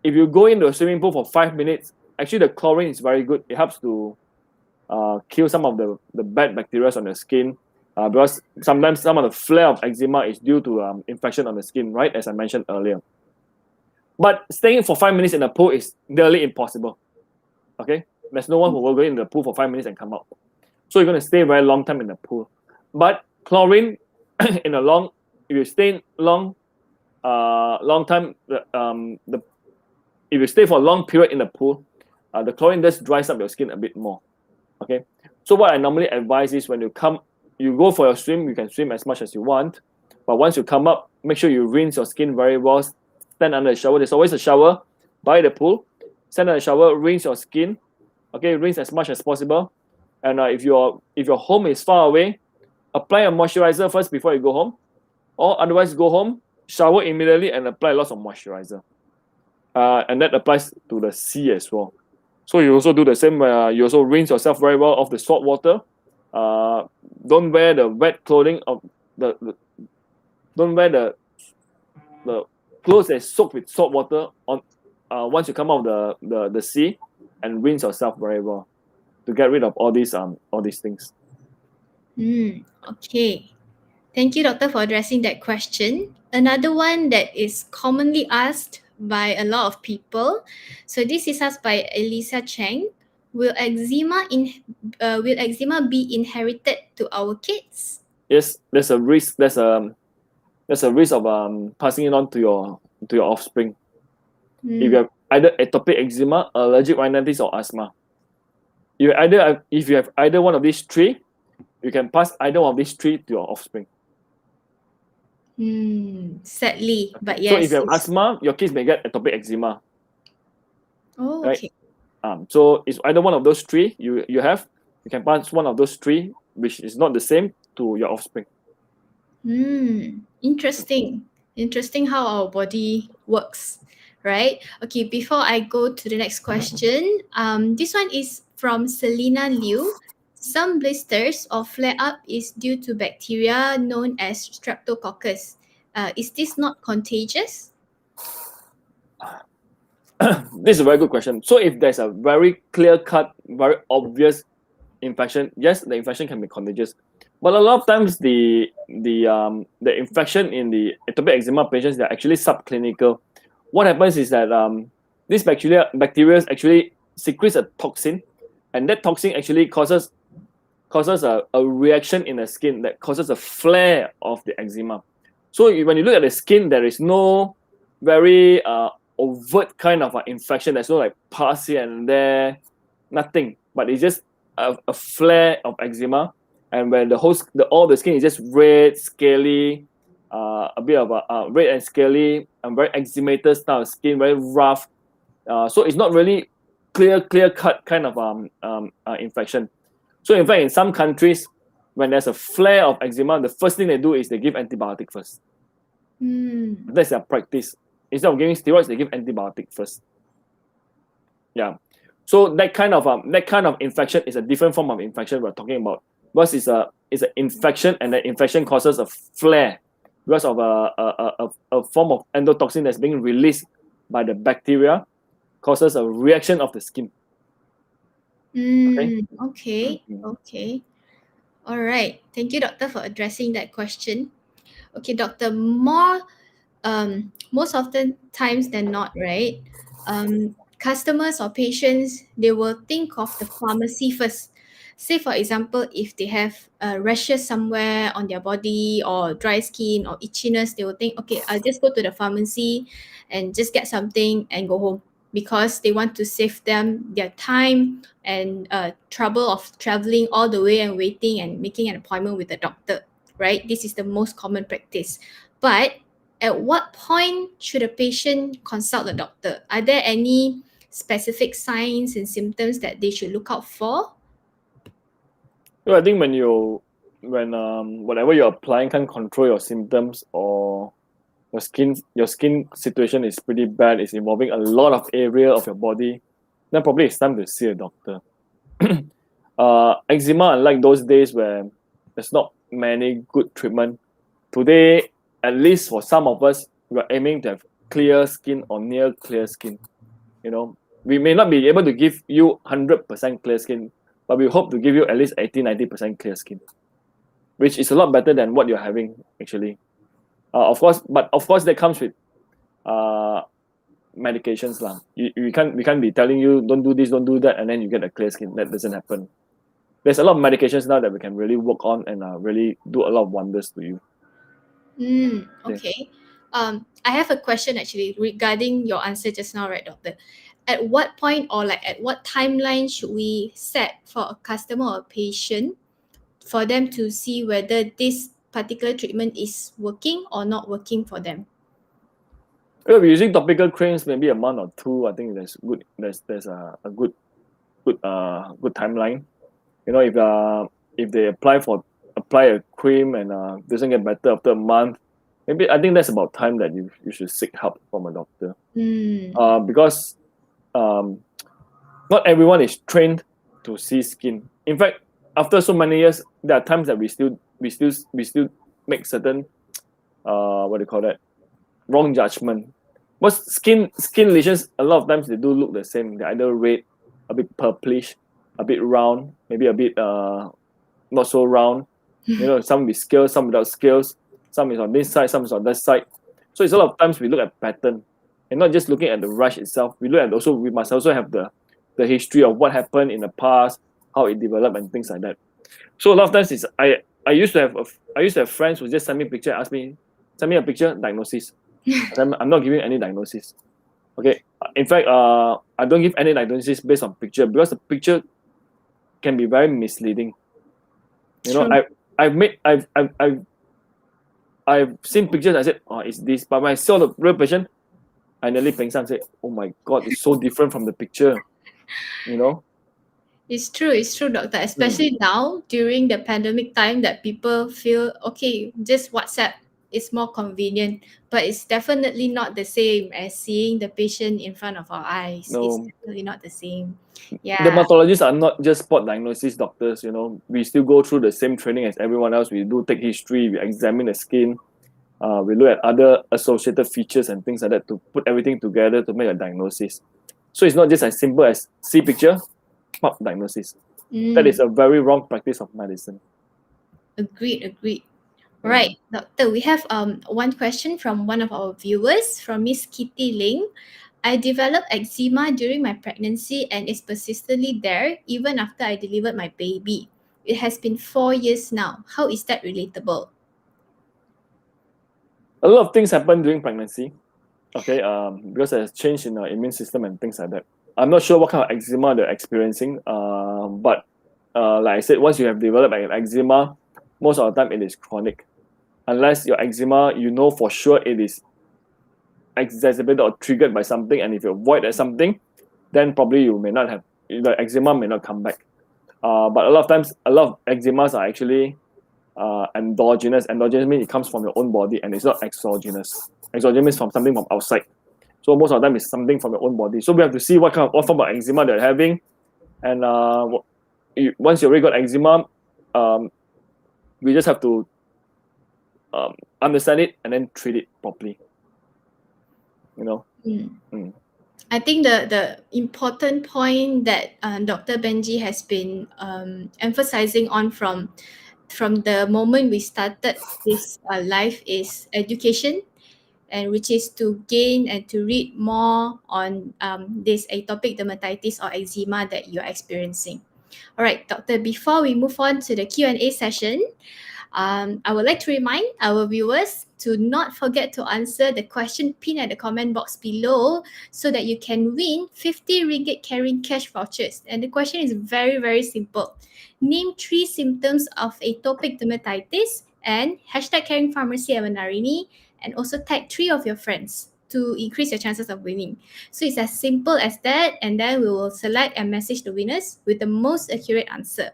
if you go into a swimming pool for 5 minutes, actually the chlorine is very good. It helps to kill some of the bad bacteria on the skin, because sometimes some of the flare of eczema is due to infection on the skin, right? As I mentioned earlier. But staying for 5 minutes in the pool is nearly impossible. Okay, there's no one who will go in the pool for 5 minutes and come out. So you're going to stay a very long time in the pool. But chlorine, if you stay long time, if you stay for a long period in the pool, the chlorine just dries up your skin a bit more. Okay, so what I normally advise is when you go for your swim, you can swim as much as you want, but once you come up, make sure you rinse your skin very well. Stand under the shower. There's always a shower by the pool. Stand under the shower, rinse your skin. Okay, rinse as much as possible. And if your home is far away, apply a moisturizer first before you go home, or otherwise go home, shower immediately, and apply lots of moisturizer. And that applies to the sea as well. So you also do the same. You also rinse yourself very well off the salt water. Don't wear the wet clothing of don't wear the clothes that is soaked with salt water on once you come out of the sea, and rinse yourself very well to get rid of all these things. Okay. Thank you, Doctor, for addressing that question. Another one that is commonly asked by a lot of people. So this is asked by Elisa Cheng. Will eczema be inherited to our kids? Yes, there's a risk. There's a risk of passing it on to your offspring. If you have either atopic eczema, allergic rhinitis, or asthma. If you have either one of these three, you can pass either one of these three to your offspring. Sadly, but yes. So if you have asthma, your kids may get atopic eczema. Oh, right? okay. So it's either one of those three you can pass one of those three, which is not the same, to your offspring. Interesting. Interesting how our body works, right? Okay, before I go to the next question, this one is from Selena Liu. Some blisters or flare-up is due to bacteria known as Streptococcus. Is this not contagious? This is a very good question. So if there's a very clear-cut, very obvious infection, yes, the infection can be contagious. But a lot of times the infection in the atopic eczema patients, they're actually subclinical. What happens is that this bacteria actually secretes a toxin, and that toxin actually causes a reaction in the skin that causes a flare of the eczema. So when you look at the skin, there is no very overt kind of infection. There's no like pus here and there, nothing. But it's just a flare of eczema, and when all the skin is just red, scaly, a bit of a red and scaly, and very eczemated style of skin, very rough. So it's not really clear cut kind of infection. So in fact, in some countries, when there's a flare of eczema, the first thing they do is they give antibiotic first. That's their practice. Instead of giving steroids, they give antibiotic first. Yeah. So that kind of infection is a different form of infection we're talking about. Because it's an infection, and the infection causes a flare because of a form of endotoxin that's being released by the bacteria, causes a reaction of the skin. Okay. All right. Thank you, Doctor, for addressing that question. Okay, Doctor, most often times than not, right? Customers or patients, they will think of the pharmacy first. Say, for example, if they have rashes somewhere on their body, or dry skin, or itchiness, they will think, okay, I'll just go to the pharmacy and just get something and go home, because they want to save them their time and trouble of traveling all the way and waiting and making an appointment with the doctor, right? This is the most common practice. But at what point should a patient consult the doctor? Are there any specific signs and symptoms that they should look out for? So I think when whatever you're applying can't control your symptoms, or your skin situation is pretty bad, it's involving a lot of area of your body, then probably it's time to see a doctor. Eczema, unlike those days where there's not many good treatment, today, at least for some of us, we're aiming to have clear skin or near clear skin. You know, we may not be able to give you 100% clear skin, but we hope to give you at least 80-90% clear skin, which is a lot better than what you're having actually. Of course that comes with medications lah. We can't be telling you don't do this, don't do that, and then you get a clear skin. That doesn't happen. There's a lot of medications now that we can really work on and really do a lot of wonders to you. Okay. I have a question actually regarding your answer just now, right, doctor? At what point or like at what timeline should we set for a customer or a patient for them to see whether this particular treatment is working or not working for them? We're using topical creams maybe a month or two. I think there's good. There's a good timeline. You know, if they apply a cream and doesn't get better after a month, maybe I think that's about time that you should seek help from a doctor. Because not everyone is trained to see skin. In fact, after so many years, there are times that we still make certain wrong judgment. Most skin lesions, a lot of times they do look the same. They're either red, a bit purplish, a bit round, maybe a bit not so round. You know, some with scales, some without scales. Some is on this side, some is on that side. So it's a lot of times we look at pattern and not just looking at the rash itself. We must also have the history of what happened in the past, how it developed and things like that. So a lot of times I used to have friends who just send me a picture, ask me, send me a picture, diagnosis. I'm not giving any diagnosis. Okay. In fact, I don't give any diagnosis based on picture because the picture can be very misleading. You know, I've seen pictures. I said, "Oh, it's this," but when I saw the real patient, I nearly peng sang, said, "Oh my God, it's so different from the picture." You know. It's true, doctor. Especially now during the pandemic time, that people feel okay, just WhatsApp is more convenient, but it's definitely not the same as seeing the patient in front of our eyes. No. It's definitely not the same. Yeah. Dermatologists are not just spot diagnosis doctors. You know, we still go through the same training as everyone else. We do take history, we examine the skin, we look at other associated features and things like that to put everything together to make a diagnosis. So it's not just as simple as see picture, pop diagnosis. That is a very wrong practice of medicine. Agreed. Right, doctor, we have one question from one of our viewers, from Miss Kitty Ling. I developed eczema during my pregnancy and is persistently there even after I delivered my baby. It has been 4 years now. How is that relatable? A lot of things happen during pregnancy, okay, because there's change in our immune system and things like that. I'm not sure what kind of eczema they're experiencing, but like I said, once you have developed an eczema, most of the time it is chronic. Unless your eczema, you know for sure it is exacerbated or triggered by something, and if you avoid that something, then probably you may not have, the eczema may not come back. But a lot of times, a lot of eczemas are actually endogenous. Endogenous means it comes from your own body and it's not exogenous. Exogenous means from something from outside. So most of the time it's something from your own body. So we have to see what form of eczema they're having, and once you already got eczema, we just have to understand it and then treat it properly. You know. I think the important point that Dr. Benji has been emphasizing on from the moment we started this life is education, and which is to gain and to read more on this atopic dermatitis or eczema that you're experiencing. All right, doctor, before we move on to the Q&A session, I would like to remind our viewers to not forget to answer the question pinned at the comment box below so that you can win 50 ringgit CARiNG Cash Vouchers. And the question is very, very simple. Name 3 symptoms of atopic dermatitis and hashtag CARiNG Pharmacy at Menarini, and also tag 3 of your friends to increase your chances of winning. So it's as simple as that, and then we will select and message the winners with the most accurate answer.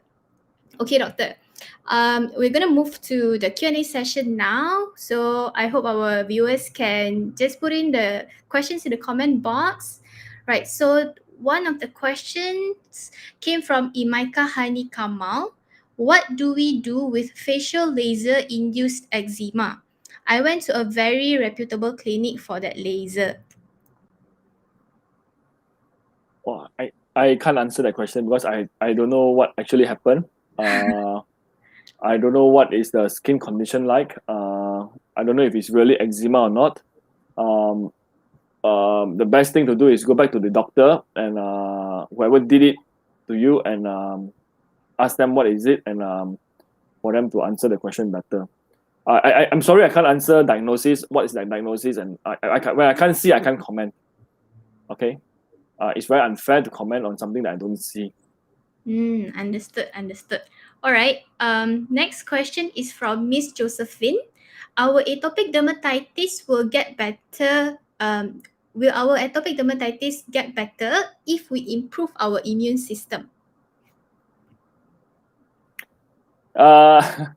Okay, doctor. We're going to move to the Q&A session now. So I hope our viewers can just put in the questions in the comment box. Right, so one of the questions came from Imaika Hani Kamal. What do we do with facial laser-induced eczema? I went to a very reputable clinic for that laser. Oh, I can't answer that question because I don't know what actually happened. I don't know what is the skin condition like. I don't know if it's really eczema or not. The best thing to do is go back to the doctor and whoever did it to you and ask them what is it and for them to answer the question better. I'm sorry I can't answer diagnosis. What is that diagnosis? And when I can't see, I can't comment. Okay, it's very unfair to comment on something that I don't see. Understood. All right. Next question is from Miss Josephine. Our atopic dermatitis will get better. Will our atopic dermatitis get better if we improve our immune system? Atopic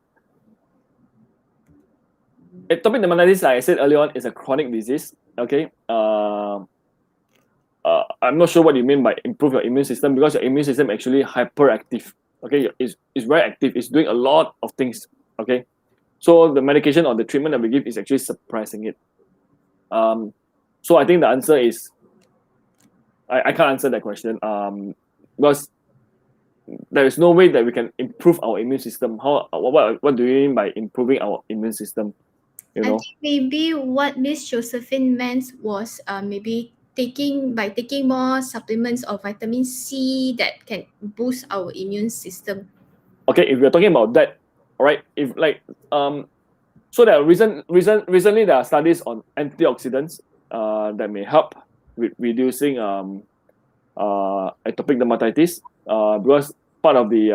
dermatitis, like I said earlier on, is a chronic disease. Okay. I'm not sure what you mean by improve your immune system because your immune system actually hyperactive. Okay, it's very active. It's doing a lot of things. Okay, so the medication or the treatment that we give is actually suppressing it. So I think the answer is I can't answer that question. Because there is no way that we can improve our immune system. What do you mean by improving our immune system? You know? I think maybe what Miss Josephine meant was maybe taking more supplements of vitamin C that can boost our immune system. Okay, if we're talking about that, all right, if like so there are recently there are studies on antioxidants that may help with reducing atopic dermatitis because part of the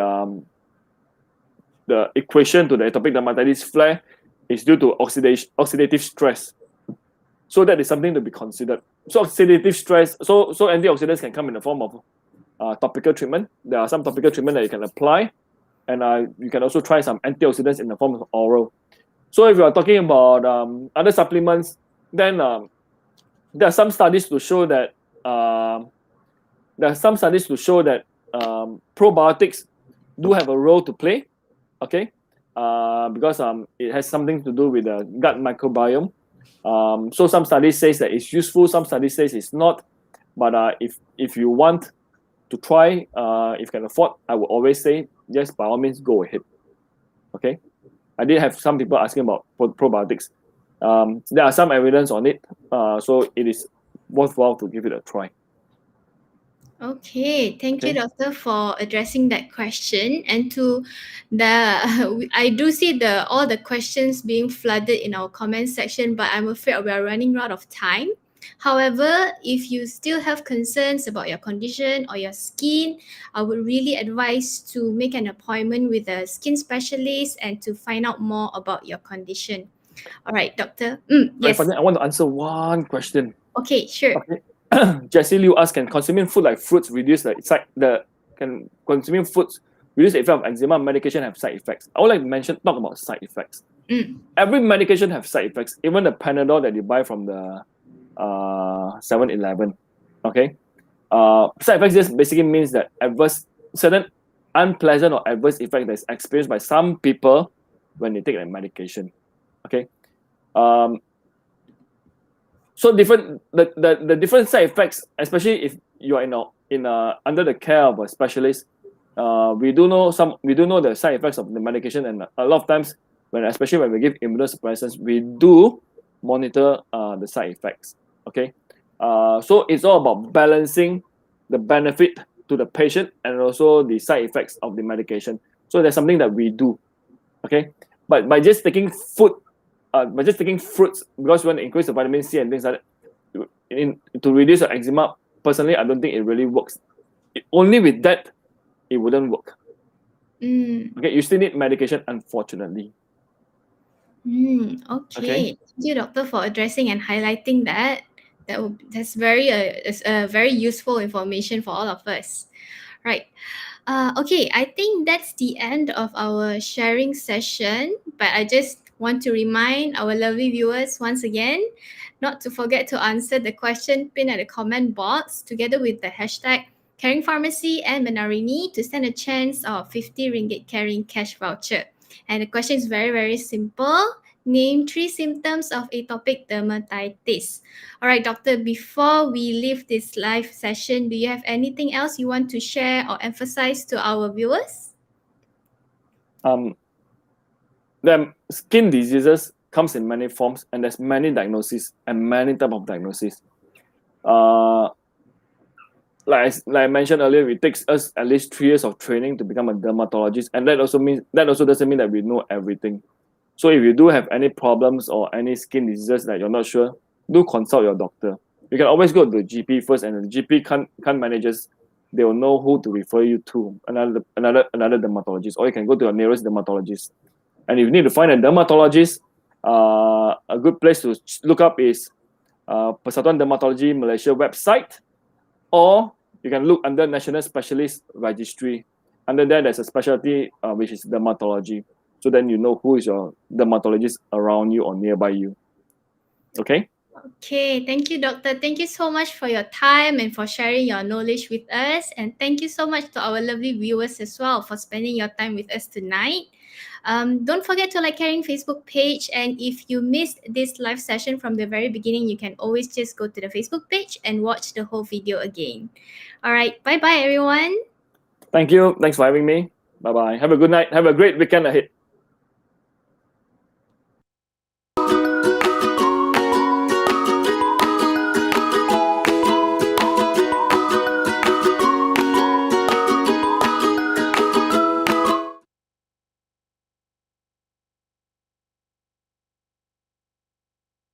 equation to the atopic dermatitis flare is due to oxidative stress. So that is something to be considered. So oxidative stress, so antioxidants can come in the form of topical treatment. There are some topical treatment that you can apply, and you can also try some antioxidants in the form of oral. So if you are talking about other supplements, then there are some studies to show that probiotics do have a role to play. Okay, because it has something to do with the gut microbiome. So some studies says that it's useful, some studies says it's not. But if you want to try, if you can afford, I would always say yes, by all means, go ahead. Okay, I did have some people asking about probiotics. There are some evidence on it, so it is worthwhile to give it a try. Okay, thank you, Doctor, for addressing that question. And to I do see all the questions being flooded in our comment section, but I'm afraid we are running out of time. However, if you still have concerns about your condition or your skin, I would really advise to make an appointment with a skin specialist and to find out more about your condition. All right, Doctor. Yes. I want to answer one question. Okay, sure. Okay. Jessie Liu asked, can consuming food like fruits reduce the effect of eczema? Medication have side effects? I would like to talk about side effects. Every medication have side effects, even the Panadol that you buy from the 7-Eleven. Okay, side effects just basically means that certain unpleasant or adverse effect that is experienced by some people when they take the medication. Okay, so the different side effects, especially if you are under the care of a specialist, we do know the side effects of the medication, and a lot of times especially when we give immunosuppressants, we do monitor the side effects. Okay, so it's all about balancing the benefit to the patient and also the side effects of the medication. So that's something that we do. Okay, but by just taking fruits, because we want to increase the vitamin C and things like that, to reduce your eczema, personally, I don't think it really works. Only with that, it wouldn't work. Okay, you still need medication, unfortunately. Okay. Thank you, Doctor, for addressing and highlighting that. That's very useful information for all of us. Right. Okay, I think that's the end of our sharing session. But I just want to remind our lovely viewers once again not to forget to answer the question pinned at the comment box together with the hashtag CARiNG Pharmacy and Menarini to stand a chance of 50 ringgit CARiNG Cash Voucher. And the question is very, very simple. Name 3 symptoms of atopic dermatitis. All right, doctor, before we leave this live session, do you have anything else you want to share or emphasize to our viewers? The skin diseases comes in many forms, and there's many diagnoses and many type of diagnoses. Like I mentioned earlier, it takes us at least 3 years of training to become a dermatologist, and that also doesn't mean that we know everything. So if you do have any problems or any skin diseases that you're not sure, do consult your doctor. You can always go to the GP first, and the GP can't manage us. They will know who to refer you to another dermatologist, or you can go to your nearest dermatologist. And if you need to find a dermatologist, a good place to look up is Persatuan Dermatology Malaysia website, or you can look under National Specialist Registry. Under there, there's a specialty which is dermatology. So then you know who is your dermatologist around you or nearby you. Okay? Okay, thank you, doctor. Thank you so much for your time and for sharing your knowledge with us. And thank you so much to our lovely viewers as well for spending your time with us tonight. Don't forget to like CARiNG Facebook page. And if you missed this live session from the very beginning, you can always just go to the Facebook page and watch the whole video again. All right, bye-bye, everyone. Thank you. Thanks for having me. Bye-bye. Have a good night. Have a great weekend ahead.